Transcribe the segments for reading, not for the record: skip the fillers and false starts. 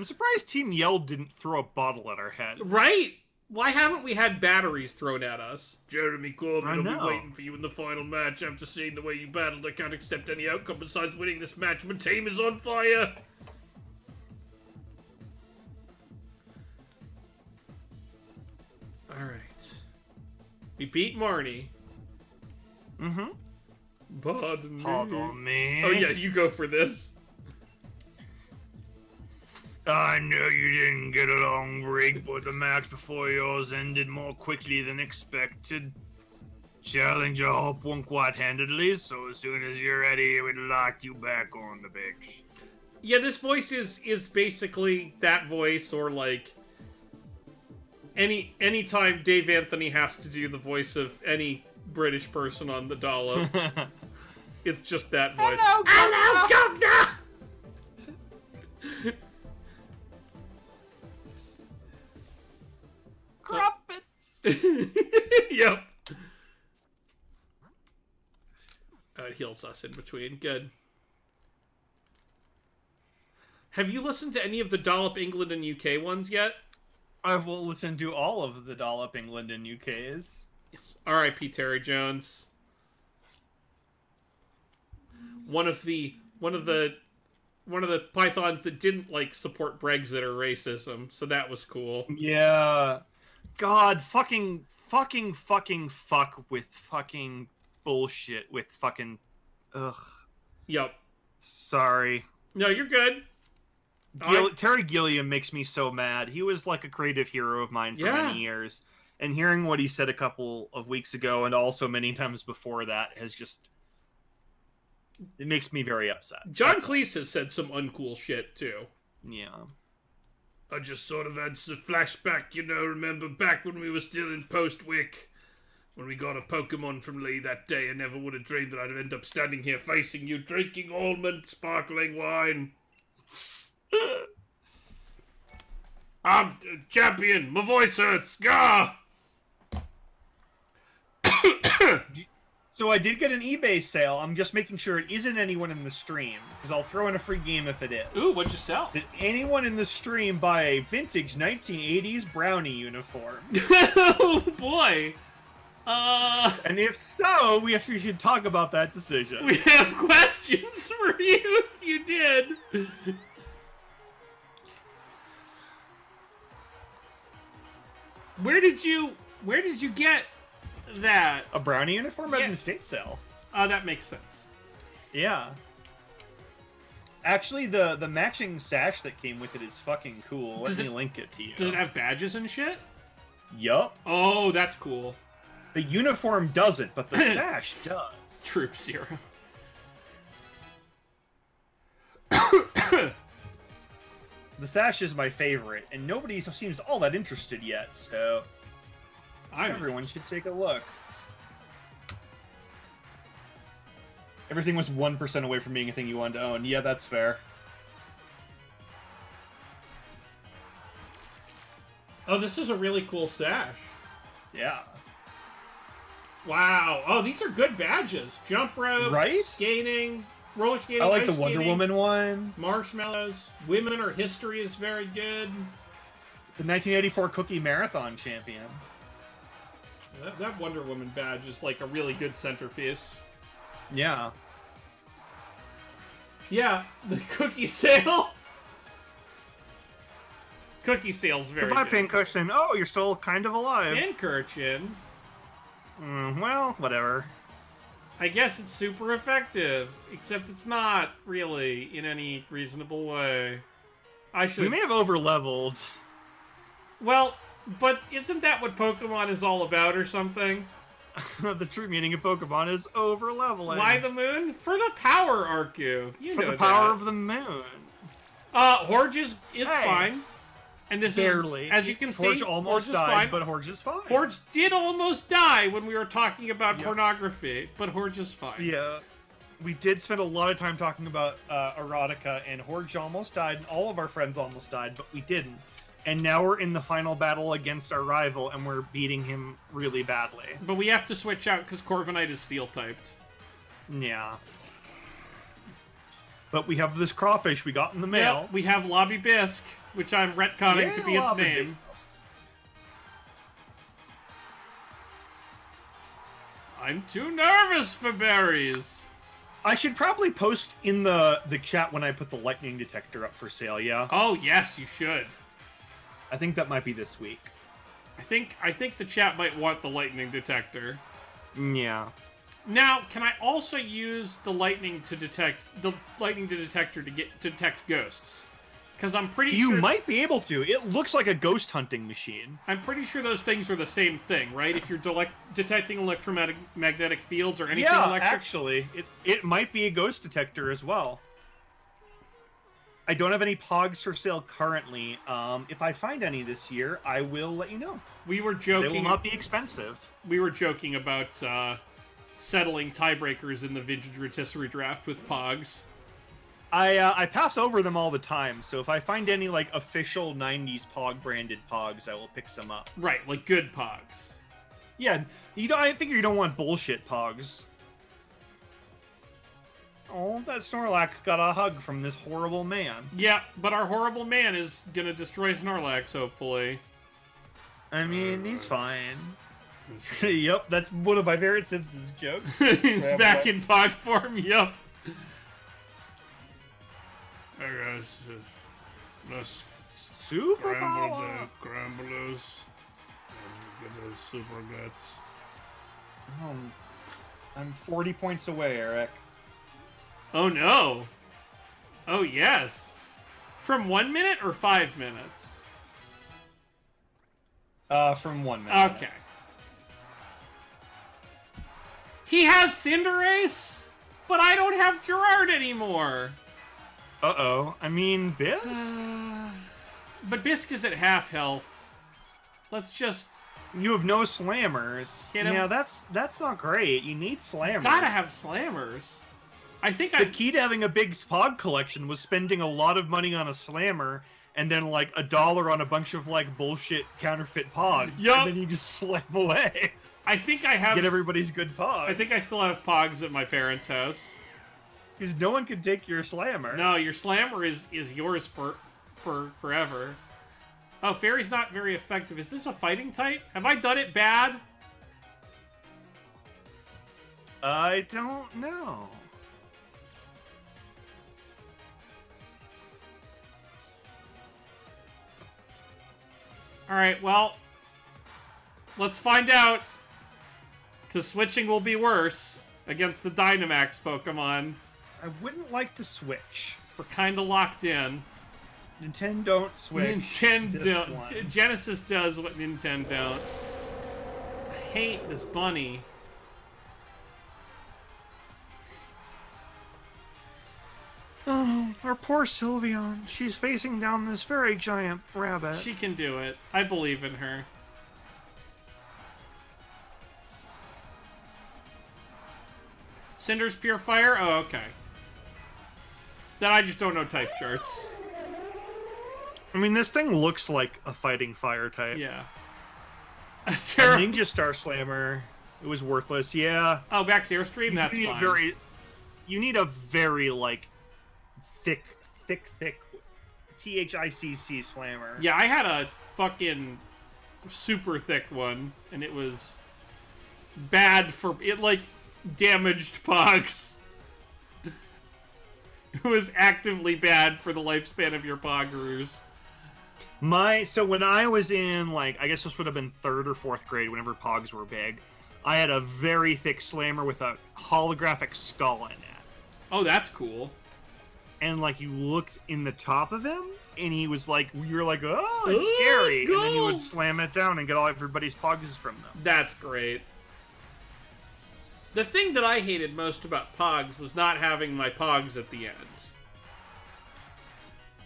I'm surprised Team Yell didn't throw a bottle at our heads. Right? Why haven't we had batteries thrown at us? Jeremy Corbyn, I I'll know. be waiting for you in the final match. After seeing the way you battled, I can't accept any outcome besides winning this match. My team is on fire! Alright. We beat Marnie. Mm-hmm. Pardon me. Pardon me. Oh yeah, you go for this. I know you didn't get a long break, but the match before yours ended more quickly than expected. Challenger Hope won quite handedly, so as soon as you're ready, we'd lock you back on the bench. Yeah, this voice is basically that voice, or like anytime Dave Anthony has to do the voice of any British person on the dollop, it's just that voice. Hello, Governor! Crumpets! Yep. It heals us in between. Good. Have you listened to any of the Dollop England and UK ones yet? I've listened to all of the Dollop England and UK's. R.I.P. Terry Jones. One of the Pythons that didn't like support Brexit or racism, so that was cool. Yeah. God, fuck with fucking bullshit with fucking... Ugh. Yep. Sorry. No, you're good. Terry Gilliam makes me so mad. He was like a creative hero of mine for many years. And hearing what he said a couple of weeks ago and also many times before that has just... It makes me very upset. John Cleese has said some uncool shit, too. Yeah. I just sort of had a flashback, remember back when we were still in Postwick, when we got a Pokemon from Lee that day. I never would have dreamed that I'd end up standing here facing you, drinking almond sparkling wine. I'm champion, my voice hurts, gah! So I did get an eBay sale. I'm just making sure it isn't anyone in the stream, because I'll throw in a free game if it is. Ooh, what'd you sell? Did anyone in the stream buy a vintage 1980s brownie uniform? Oh, boy. And if so, we should talk about that decision. We have questions for you if you did. Where did you get that? A brownie uniform at an estate sale. Oh, that makes sense. Yeah. Actually, the matching sash that came with it is fucking cool. Let me link it to you. Does it have badges and shit? Yup. Oh, that's cool. The uniform doesn't, but the sash does. Troop Zero. The sash is my favorite, and nobody seems all that interested yet, so everyone should take a look. Everything was 1% away from being a thing you wanted to own. Yeah, that's fair. Oh, this is a really cool sash. Yeah. Wow. Oh, these are good badges. Jump rope, right? Skating, roller skating, I like ice the Wonder skating, Woman one. Marshmallows. Women or History is very good. The 1984 Cookie Marathon champion. That Wonder Woman badge is like a really good centerpiece. Yeah. Yeah, the cookie sale. Cookie sale's very Goodbye, good. Pincushion. Oh, you're still kind of alive. Pincushion. Well, whatever. I guess it's super effective, except it's not really in any reasonable way. We may have over-leveled. Well, but isn't that what Pokemon is all about or something? The true meaning of Pokemon is over-leveling. Why the moon? For the power, Arcu. For the power of the moon. Horge is fine. And this barely. Is, as you can see, Horge almost died, but Horge is fine. Horge did almost die when we were talking about pornography, but Horge is fine. Yeah. We did spend a lot of time talking about erotica, and Horge almost died, and all of our friends almost died, but we didn't. And now we're in the final battle against our rival, and we're beating him really badly. But we have to switch out because Corviknight is steel-typed. Yeah. But we have this crawfish we got in the mail. Yep, we have Lobby Bisque. which I'm retconning to be its name. I'm too nervous for berries. I should probably post in the chat when I put the lightning detector up for sale, yeah? Oh, yes, you should. I think that might be this week. I think the chat might want the lightning detector. Yeah. Now, can I also use the lightning detector to detect ghosts? Because I'm pretty sure... You might be able to. It looks like a ghost hunting machine. I'm pretty sure those things are the same thing, right? If you're detecting electromagnetic fields or anything electric? Yeah, actually. It might be a ghost detector as well. I don't have any Pogs for sale currently. If I find any this year, I will let you know. We were joking... They will not be expensive. We were joking about settling tiebreakers in the Vintage Rotisserie draft with Pogs. I pass over them all the time, so if I find any, like, official 90s Pog-branded Pogs, I will pick some up. Right, like good Pogs. Yeah, I figure you don't want bullshit Pogs. Oh, that Snorlax got a hug from this horrible man. Yeah, but our horrible man is gonna destroy Snorlax, hopefully. I mean, he's fine. Yep, that's one of my favorite Simpsons jokes. He's back in Pog form, yep. Hey guys, let's Super scramble power. the Cramblers and get the Super Guts. I'm 40 points away, Eric. Oh no! Oh yes! From 1 minute or 5 minutes? From 1 minute. Okay. He has Cinderace, but I don't have Gerard anymore. Uh-oh. I mean, Bisk? But Bisk is at half health. Let's just... You have no slammers. Hit him. Yeah, that's not great. You need slammers. Gotta have slammers. I think The key to having a big Pog collection was spending a lot of money on a slammer and then, like, $1 on a bunch of, like, bullshit counterfeit Pogs. Yup. And then you just slam away. I think I have... Get everybody's good Pogs. I think I still have Pogs at my parents' house. Because no one can take your slammer. No, your slammer is yours for forever. Oh, Fairy's not very effective. Is this a fighting type? Have I done it bad? I don't know. Alright, well... Let's find out. Because switching will be worse against the Dynamax Pokemon. I wouldn't like to switch. We're kind of locked in. Nintendo don't switch. Nintendo. Genesis does what Nintendo don't. I hate this bunny. Oh, our poor Sylveon. She's facing down this very giant rabbit. She can do it. I believe in her. Cinder's Pure Fire? Oh, okay. Then I just don't know type charts. I mean, this thing looks like a fighting fire type. Yeah. A Ninja Star Slammer. It was worthless, yeah. Oh, Max Airstream? That's fine. You need a very, like, thick THICC Slammer. Yeah, I had a fucking super thick one, and it was bad for... It, like, damaged Pogs. It was actively bad for the lifespan of your Pogaroos. So when I was in, like, I guess this would have been 3rd or 4th grade, whenever Pogs were big, I had a very thick slammer with a holographic skull in it. Oh, that's cool. And, like, you looked in the top of him, and he was like, you were like, oh, it's scary. Cool. And then you would slam it down and get all everybody's Pogs from them. That's great. The thing that I hated most about Pogs was not having my Pogs at the end.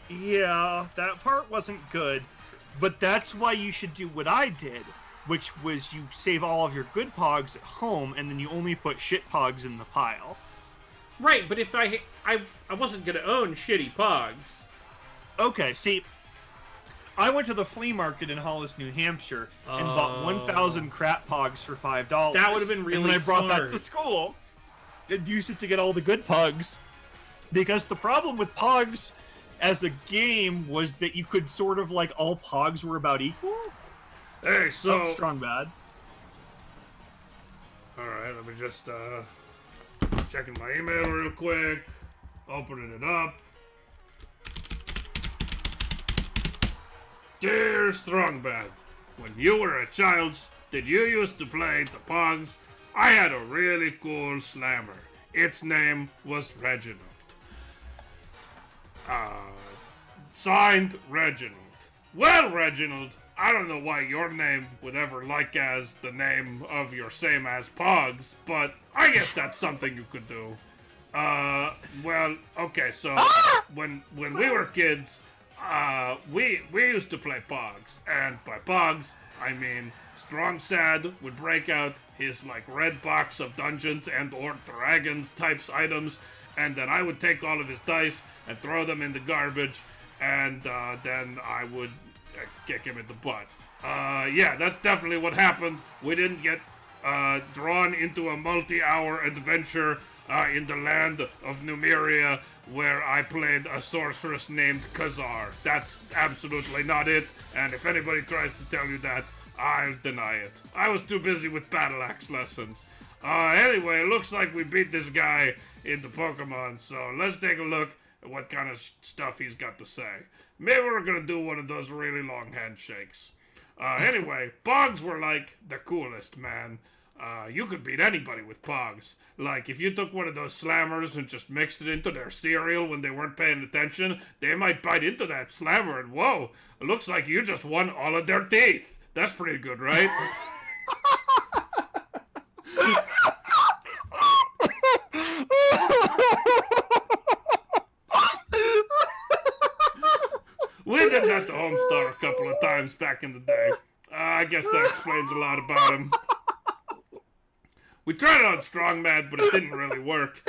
Yeah, that part wasn't good. But that's why you should do what I did, which was you save all of your good Pogs at home, and then you only put shit Pogs in the pile. Right, but if I wasn't going to own shitty Pogs. Okay, see, I went to the flea market in Hollis, New Hampshire, and bought 1,000 crap Pogs for $5. That would have been really smart. And then I brought smart. that to school and used it to get all the good Pogs. Because the problem with Pogs as a game was that you could sort of like all pogs were about equal. Hey, so Strong bad. all right, let me just checking my email real quick, opening it up. Dear Strongbad, when you were a child, did you used to play the Pogs? I had a really cool slammer. Its name was Reginald. Signed, Reginald. Well, Reginald, I don't know why your name would ever like as the name of your same as Pogs, but I guess that's something you could do. Well, okay, so when we were kids, we used to play Pogs, and by Pogs, I mean Strong Sad would break out his like red box of Dungeons and or Dragons types items, and then I would take all of his dice and throw them in the garbage, and then I would kick him in the butt. Yeah, that's definitely what happened. We didn't get drawn into a multi-hour adventure in the land of Numeria where I played a sorceress named Khazar. That's absolutely not it, and if anybody tries to tell you that, I'll deny it. I was too busy with battle axe lessons. Anyway, it looks like we beat this guy into Pokemon, so let's take a look at what kind of stuff he's got to say. Maybe we're gonna do one of those really long handshakes. Anyway, Pogs were like the coolest, man. You could beat anybody with Pogs. Like, if you took one of those slammers and just mixed it into their cereal when they weren't paying attention, they might bite into that slammer and whoa, it looks like you just won all of their teeth. That's pretty good, right? We did that to Homestar a couple of times back in the day. I guess that explains a lot about him. We tried it on Strongman, but it didn't really work.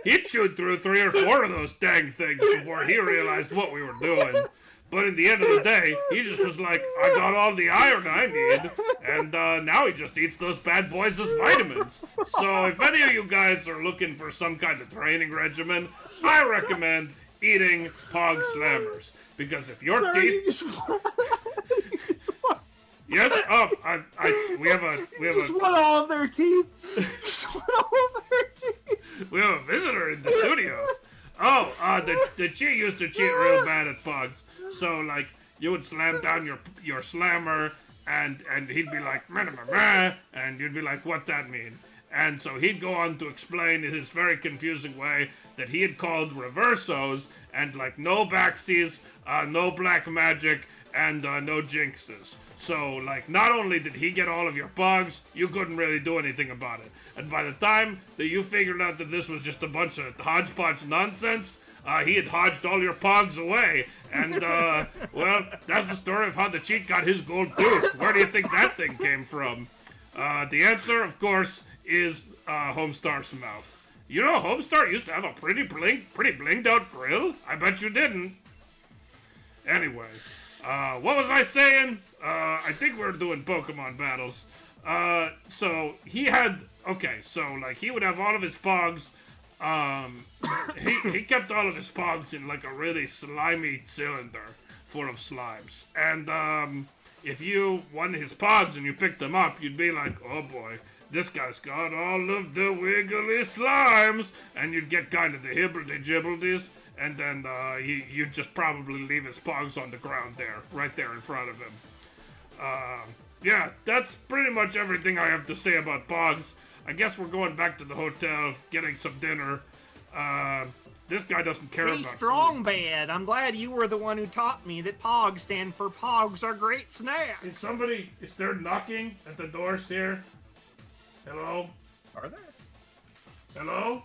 He chewed through 3 or 4 of those dang things before he realized what we were doing. But in the end of the day, he just was like, I got all the iron I need, and now he just eats those bad boys as vitamins. So if any of you guys are looking for some kind of training regimen, I recommend eating Pog Slammers. Because if your teeth... Yes. Oh, we have a. Just want all of their teeth. Just want all of their teeth. We have a visitor in the studio. Oh, the cheat used to cheat real bad at Pogs. So like, you would slam down your slammer, and he'd be like, meh, meh, meh, and you'd be like, what that mean? And so he'd go on to explain in his very confusing way that he had called reversos and like no backsies, no black magic, and no jinxes. So, like, not only did he get all of your Pogs, you couldn't really do anything about it. And by the time that you figured out that this was just a bunch of hodgepodge nonsense, he had hodged all your Pogs away. And, well, that's the story of how the cheat got his gold tooth. Where do you think that thing came from? The answer, of course, is Homestar's mouth. You know, Homestar used to have a pretty blinged out grill. I bet you didn't. Anyway, what was I saying? I think we were doing Pokemon battles. So he had, okay, so like he would have all of his Pogs. He kept all of his Pogs in like a really slimy cylinder full of slimes. And if you won his Pogs and you picked them up, you'd be like, oh boy, this guy's got all of the wiggly slimes. And you'd get kind of the hibbledy-jibbledies. And then you'd just probably leave his Pogs on the ground there, right there in front of him. Yeah, that's pretty much everything I have to say about Pogs. I guess we're going back to the hotel, getting some dinner. This guy doesn't care about Strong Bad. I'm glad you were the one who taught me that POGs stand for Pogs are great snacks. Is there knocking at the doors here? Hello? Are there? Hello?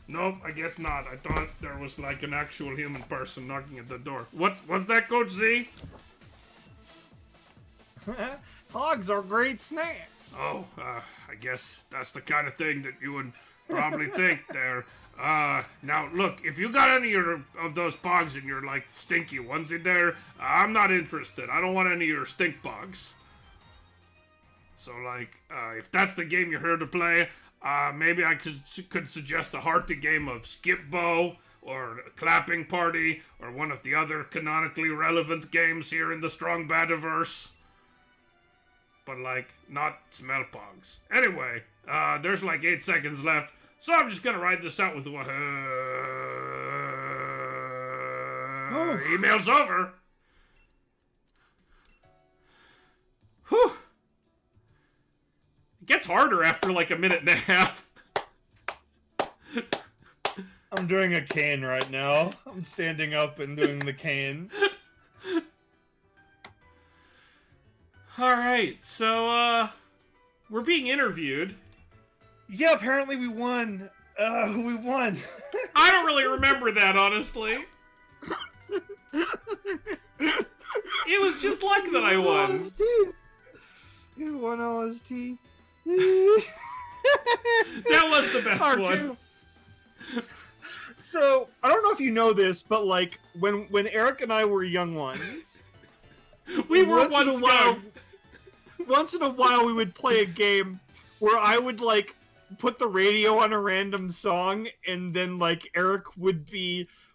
Nope, I guess not. I thought there was like an actual human person knocking at the door. What's that, Coach Z? Pogs are great snacks. Oh, I guess that's the kind of thing that you would probably think there. Now look, if you got any of those Pogs in your like stinky onesie there, I'm not interested. I don't want any of your stink Pogs. So like, if that's the game you're here to play, maybe I could suggest a hearty game of Skip Bow or Clapping Party, or one of the other canonically relevant games here in the Strong Badiverse. But, like, not Smell Pogs. Anyway, there's like 8 seconds left, so I'm just gonna ride this out with email's over. Whew. It gets harder after like a minute and a half. I'm doing a cane right now. I'm standing up and doing the cane. Alright, so, we're being interviewed. Yeah, apparently we won. We won. I don't really remember that, honestly. It was just luck that I won. You won all his teeth. That was the best one. So, I don't know if you know this, but like, when Eric and I were young ones, we were once young. Once in a while we would play a game where I would like put the radio on a random song, and then like Eric would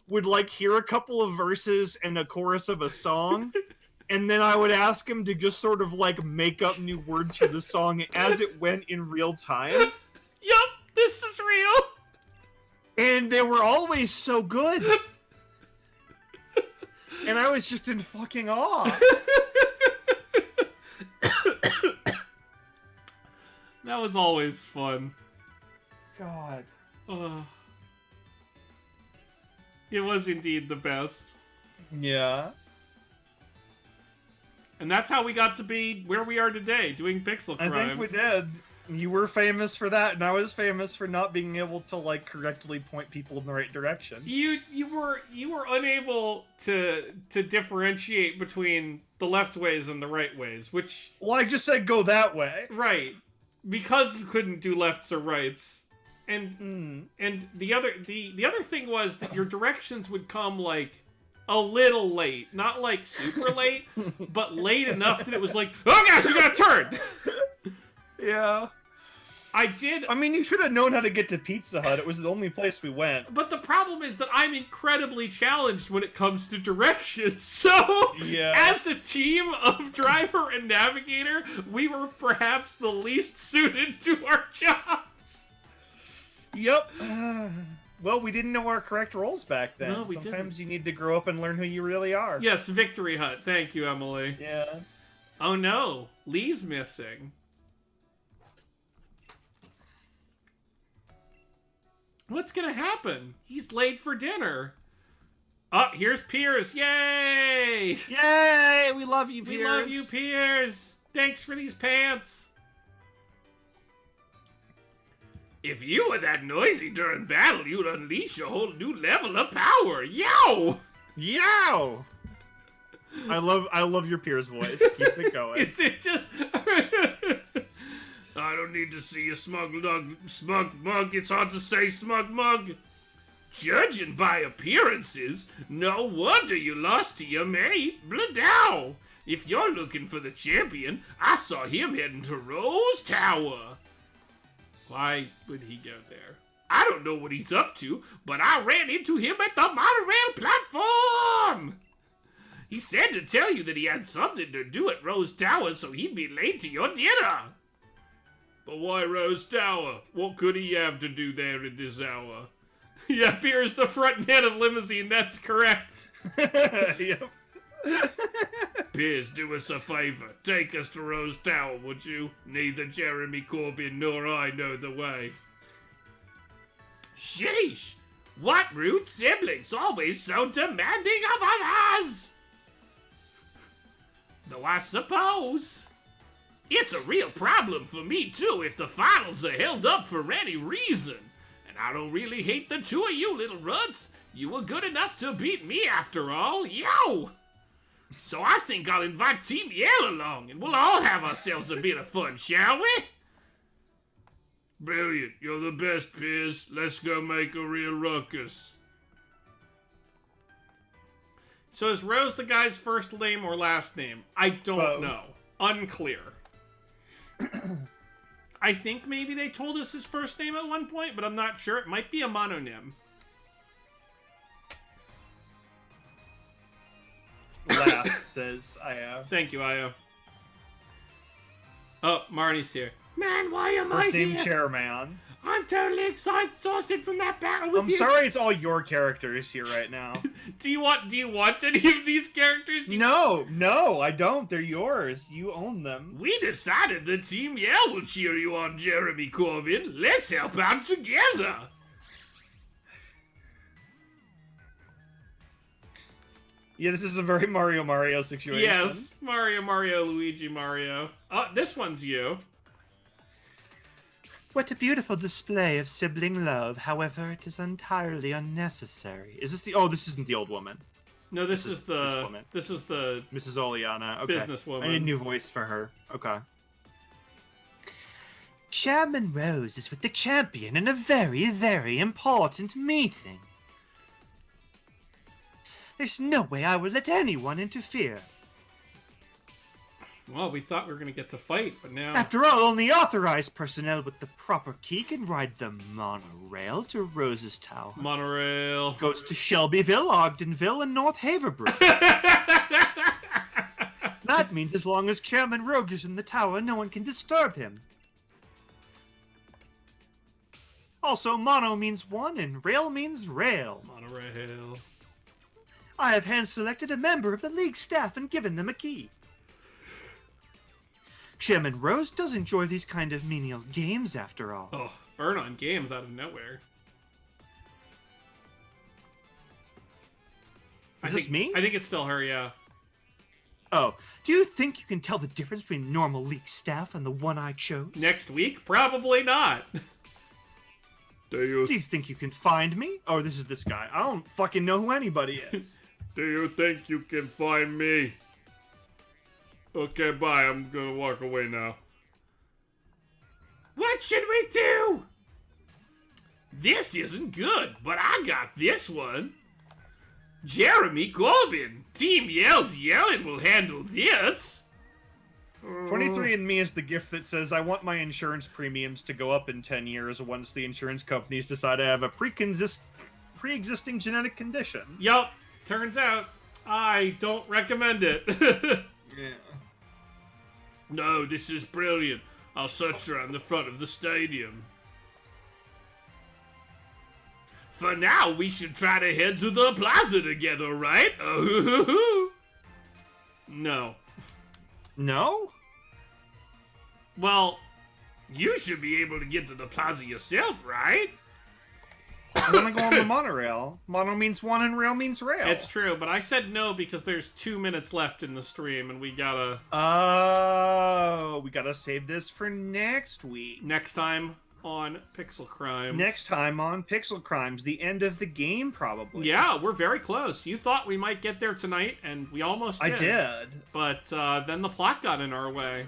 like hear a couple of verses and a chorus of a song, and then I would ask him to just sort of like make up new words for the song as it went in real time. Yup, this is real. And they were always so good. And I was just in fucking awe. That was always fun. God. It was indeed the best. Yeah. And that's how we got to be where we are today, doing Pixel Crimes. I think we did. You were famous for that, and I was famous for not being able to like correctly point people in the right direction. You were unable to differentiate between the left ways and the right ways, which... Well, I just said go that way. Right. Because you couldn't do lefts or rights. And the other thing was that your directions would come like a little late. Not like super late, but late enough that it was like, oh gosh, you gotta turn! Yeah. I mean, you should have known how to get to Pizza Hut. It was the only place we went. But the problem is that I'm incredibly challenged when it comes to directions. So, yeah. As a team of driver and navigator, we were perhaps the least suited to our jobs. Yep. Well, we didn't know our correct roles back then. No, we Sometimes didn't. You need to grow up and learn who you really are. Yes, Victory Hut. Thank you, Emily. Yeah. Oh no, Lee's missing. What's gonna happen? He's late for dinner. Oh, here's Piers. Yay! Yay! We love you, Piers. We love you, Piers. Thanks for these pants. If you were that noisy during battle, you'd unleash a whole new level of power. Yow! Yow! I love your Piers voice. Keep it going. Is it just... I don't need to see a smug mug. It's hard to say smug mug. Judging by appearances, no wonder you lost to your mate, Bladow. If you're looking for the champion, I saw him heading to Rose Tower. Why would he go there? I don't know what he's up to, but I ran into him at the monorail platform. He said to tell you that he had something to do at Rose Tower, so he'd be late to your dinner. But why Rose Tower? What could he have to do there at this hour? Yeah, Pierre's the front man of Limousine, that's correct. Yep. Piers, do us a favor. Take us to Rose Tower, would you? Neither Jeremy Corbyn nor I know the way. Sheesh! What rude siblings, always so demanding of others! Though I suppose it's a real problem for me too if the finals are held up for any reason. And I don't really hate the two of you little ruts. You were good enough to beat me after all. Yo! So I think I'll invite Team Yell along and we'll all have ourselves a bit of fun, shall we? Brilliant. You're the best, Piers. Let's go make a real ruckus. So is Rose the guy's first name or last name? I don't know. Unclear. I think maybe they told us his first name at one point, but I'm not sure. It might be a mononym. last, says Io. Thank you, Io. Oh, Marnie's here. Man, why am I First name here? Chairman. I'm totally exhausted from that battle with I'm you. sorry it's all your characters here right now. Do you want any of these characters? No, I don't. They're yours. You own them. We decided the Team Yell will cheer you on, Jeremy Corbin. Let's help out together. Yeah, this is a very Mario situation. Yes, Mario, Luigi, Mario. Oh, this one's you. What a beautiful display of sibling love. However, it is entirely unnecessary. Is this the... Oh, this isn't the old woman. No, this is the woman. this is the Mrs. Oleana. Okay. businesswoman. I need a new voice for her. Okay. Chairman Rose is with the champion in a very, very important meeting. There's no way I would let anyone interfere. Well, we thought we were gonna get to fight, but now... After all, only authorized personnel with the proper key can ride the monorail to Rose's Tower. Monorail. Goes to Shelbyville, Ogdenville, and North Haverbrook. That means as long as Chairman Rogue is in the tower, no one can disturb him. Also, mono means one and rail means rail. Monorail. I have hand-selected a member of the League staff and given them a key. Chairman Rose does enjoy these kind of menial games, after all. Oh, burn on games out of nowhere. Is this me? I think it's still her, yeah. Oh, do you think you can tell the difference between normal League staff and the one I chose? Next week? Probably not. Do you think you can find me? Oh, this is this guy. I don't fucking know who anybody is. Do you think you can find me? Okay, bye. I'm gonna walk away now. What should we do? This isn't good, but I got this one. Jeremy Corbin. Team Yell's Yellin will handle this. 23andMe is the gift that says, I want my insurance premiums to go up in 10 years once the insurance companies decide I have a pre-existing genetic condition. Yup. Turns out, I don't recommend it. Yeah. No, this is brilliant. I'll search around the front of the stadium. For now, we should try to head to the plaza together, right? No. No? Well, you should be able to get to the plaza yourself, right? I'm gonna go on the monorail. Mono means one and rail means rail. It's true, but I said no because there's 2 minutes left in the stream and we gotta... Oh, we gotta save this for next week. Next time on Pixel Crimes. Next time on Pixel Crimes, the end of the game, probably. Yeah, we're very close. You thought we might get there tonight, and we almost did. I did. But then the plot got in our way.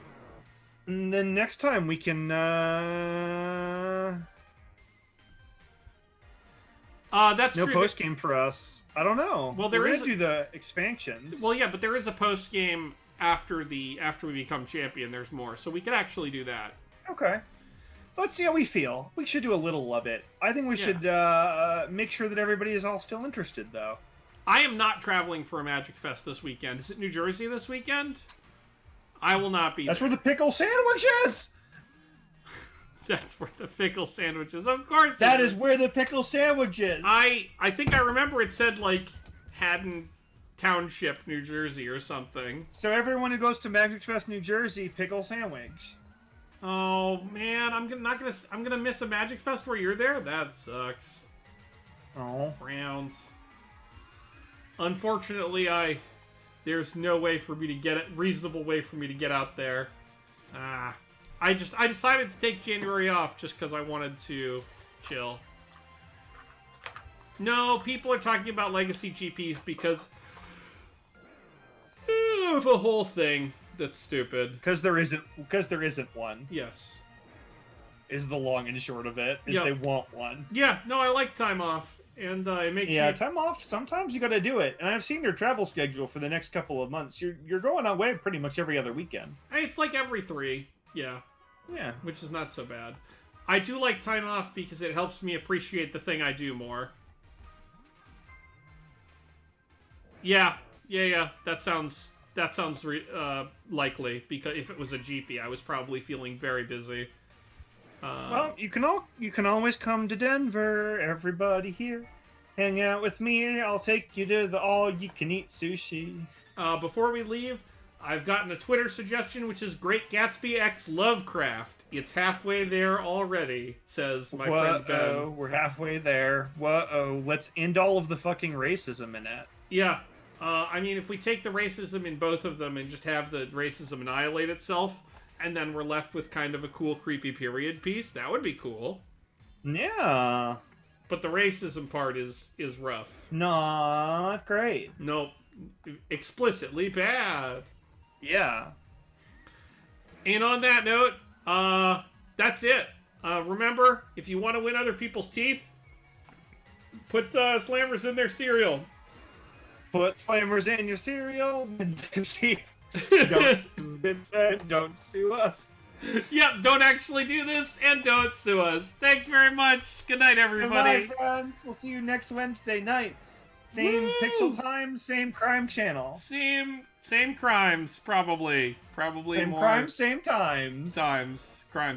And then next time we can, That's no true. post game for us. I don't know. Well, We're is gonna do the expansions. Well, yeah, but there is a post game after we become champion. There's more, so we could actually do that. Okay. Let's see how we feel. We should do a little of it. I think we should make sure that everybody is all still interested, though. I am not traveling for a Magic Fest this weekend. Is it New Jersey this weekend? I will not be. That's there. where the pickle sandwich is. That's where the pickle sandwiches. Of course. That is where the pickle sandwich is. I think I remember it said like Haddon Township, New Jersey, or something. So everyone who goes to Magic Fest, New Jersey, pickle sandwich. Oh man, I'm gonna miss a Magic Fest where you're there. That sucks. Oh. Frowns. Unfortunately, there's no way for me to get it. Reasonable way for me to get out there. I decided to take January off just because I wanted to chill. No, people are talking about Legacy GPs because of a whole thing that's stupid. Because there isn't one. Yes. Is the long and short of it. Is Yep. they want one. Yeah, no, I like time off. And it makes me... time off. Sometimes you got to do it. And I've seen your travel schedule for the next couple of months. You're going away pretty much every other weekend. It's like every 3. Yeah. Yeah. Which is not so bad. I do like time off because it helps me appreciate the thing I do more. Yeah, Yeah. That sounds likely, because if it was a GP, I was probably feeling very busy. Well, you can always come to Denver, everybody here. Hang out with me. I'll take you to the all-you-can-eat sushi. Before we leave, I've gotten a Twitter suggestion, which is Great Gatsby X Lovecraft. It's halfway there already, says my friend Ben. We're halfway there. Whoa, let's end all of the fucking racism in it. Yeah. I mean, if we take the racism in both of them and just have the racism annihilate itself, and then we're left with kind of a cool, creepy period piece, that would be cool. Yeah. But the racism part is rough. Not great. Nope. Explicitly bad. Yeah. And on that note, that's it. Remember, if you want to win other people's teeth, put slammers in their cereal. Put slammers in your cereal. Don't sue us. Yep, don't actually do this, and don't sue us. Thanks very much. Good night, everybody. Goodbye, friends. We'll see you next Wednesday night. Same pixel time, same crime channel. Same crimes, probably. Probably same more. Same crimes, same times. Crime